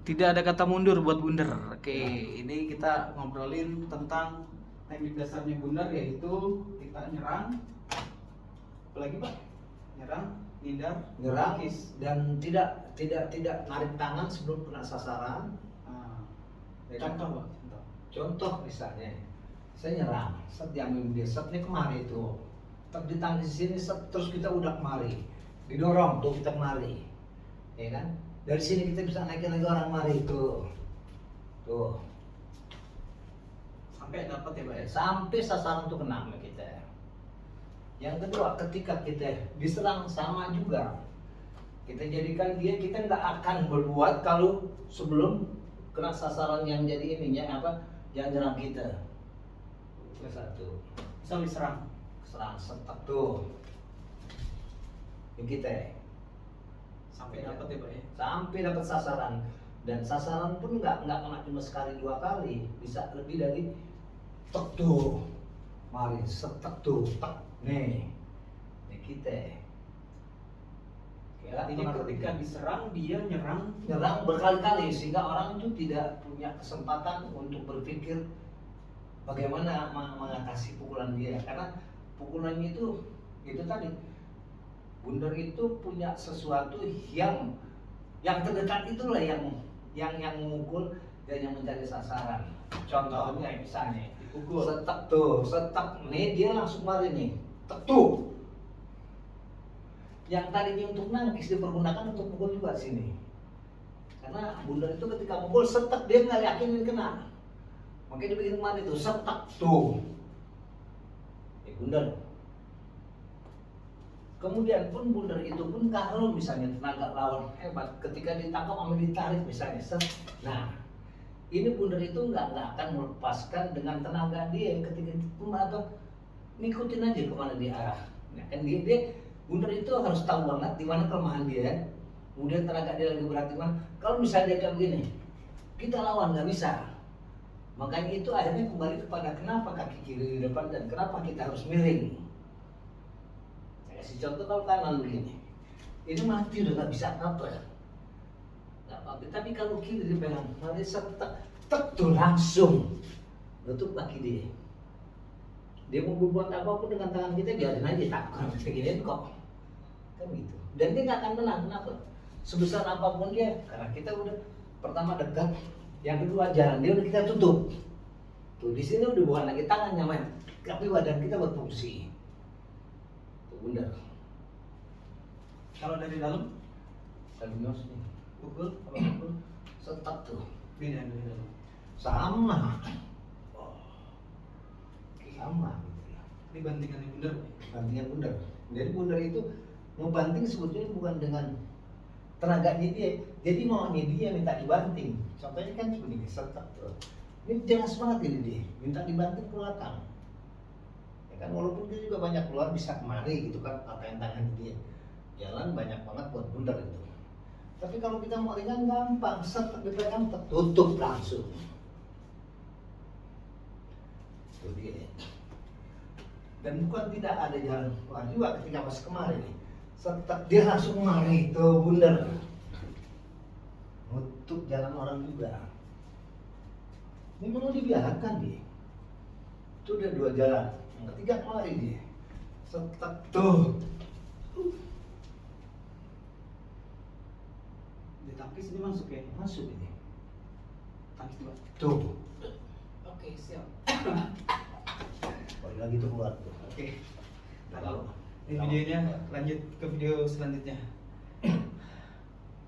Tidak ada kata mundur buat bundar. Oke, ini kita ngobrolin tentang teknik dasarnya bundar, yaitu kita nyerang, apalagi Pak? Nyerang, nyerang kis. dan tidak narik tangan sebelum kena sasaran. Nah, Ya kan? contoh Pak, contoh. Contoh misalnya, saya nyerang, set diambil dia, set ini kemari itu, ditangkis di sini, set terus kita udah kemari, didorong tuh kita kemari, ya kan? Dari sini kita bisa naikin lagi orang kemari tuh, Sampai dapat ya Pak ya? sampai sasaran tuh kena sama kita. Yang kedua, ketika kita diserang sama juga, kita jadikan dia, kita nggak akan berbuat kalau sebelum kena sasaran yang jadi ininya apa, yang nyerang kita. Itu satu. Misal diserang. Serang setak tuh. Ini kita. Sampai dapat ya Pak ya? Sampai dapat sasaran, dan sasaran pun nggak kena cuma sekali dua kali, bisa lebih dari tek tuh. Mari setak tuh, tek nih. Ini kita. Artinya ketika diserang dia Nyerang berkali-kali sehingga orang itu tidak punya kesempatan untuk berpikir bagaimana mengatasi pukulan dia, karena pukulannya itu tadi, bundar itu punya sesuatu yang terdekat, itulah yang memukul dan yang mencari sasaran. Contohnya misalnya dipukul. setak tuh, setak nih dia langsung lari nih, tek tuh. Yang tadinya untuk nangkis dipergunakan untuk pukul juga sini. Karena bundar itu ketika mukul setak dia nggak yakin ini kena. Makanya dia bikin kemana itu setak tuh. Bundar. Kemudian pun bundar itu pun kalau misalnya tenaga lawan hebat, ketika ditangkap sama ditarik misalnya, nah ini bundar itu nggak akan melepaskan dengan tenaga dia ketika itu atau ngikutin aja kemana dia arah. Nah, kan dia bundar itu harus tahu banget di mana kelemahan dia, kemudian tenaga dia lagi berat di mana. Kalau misalnya dia kayak begini, kita lawan nggak bisa. Makanya itu akhirnya kembali kepada kenapa kaki kiri di depan dan kenapa kita harus miring. Saya kasih contoh, kalau kanan begini, ini mati udah nggak bisa apa ya, nggak apa-apa. Tapi kalau kiri dipegang, nanti setek tuh langsung nutup kaki dia. Dia mau berbuat apapun dengan tangan kita, biarin aja, takkan kita giniin kok, kan gitu. Dan dia nggak akan tenang. Kenapa? Sebesar apapun dia, karena kita udah pertama dekat, yang kedua jalan dia udah kita tutup. Tuh di sini udah bukan lagi tangannya men, tapi badan kita berfungsi. Tuh bundar. Kalau dari dalam Kalbios nih, pukul apa pukul? setak tuh, Beda dari dalam. sama. Sama gitu ya. Ini bantingannya bundar Pak. Bantingan bundar. Jadi bundar itu ngebanting sebetulnya bukan dengan tenaganya dia, jadi maunya dia minta dibanting. Contohnya kan seperti setak tuh. Ini jelas banget ini dia, minta dibanting ke belakang. Ya kan, walaupun dia juga banyak keluar bisa kemari gitu kan, patahin tangan dia. Jalan banyak banget buat bundar itu. Tapi kalau kita mau ringan gampang, setak dipegang tertutup langsung. Itu dia. Dan bukan tidak ada jalan keluar juga ketika pas kemarin nih. Setak dia langsung kemari itu bundar. Nutup jalan orang juga. Ini mau dibiarkan dia. Itu udah dua jalan. Yang ketiga kemari dia. Setak tuh. Ditangkis ini masuk ya? Masuk ini. Tangkis Pak. Tuh. Oke, siap. Balik lagi tuh keluar tuh. Oke. Lalu. Ini videonya, lanjut ke video selanjutnya.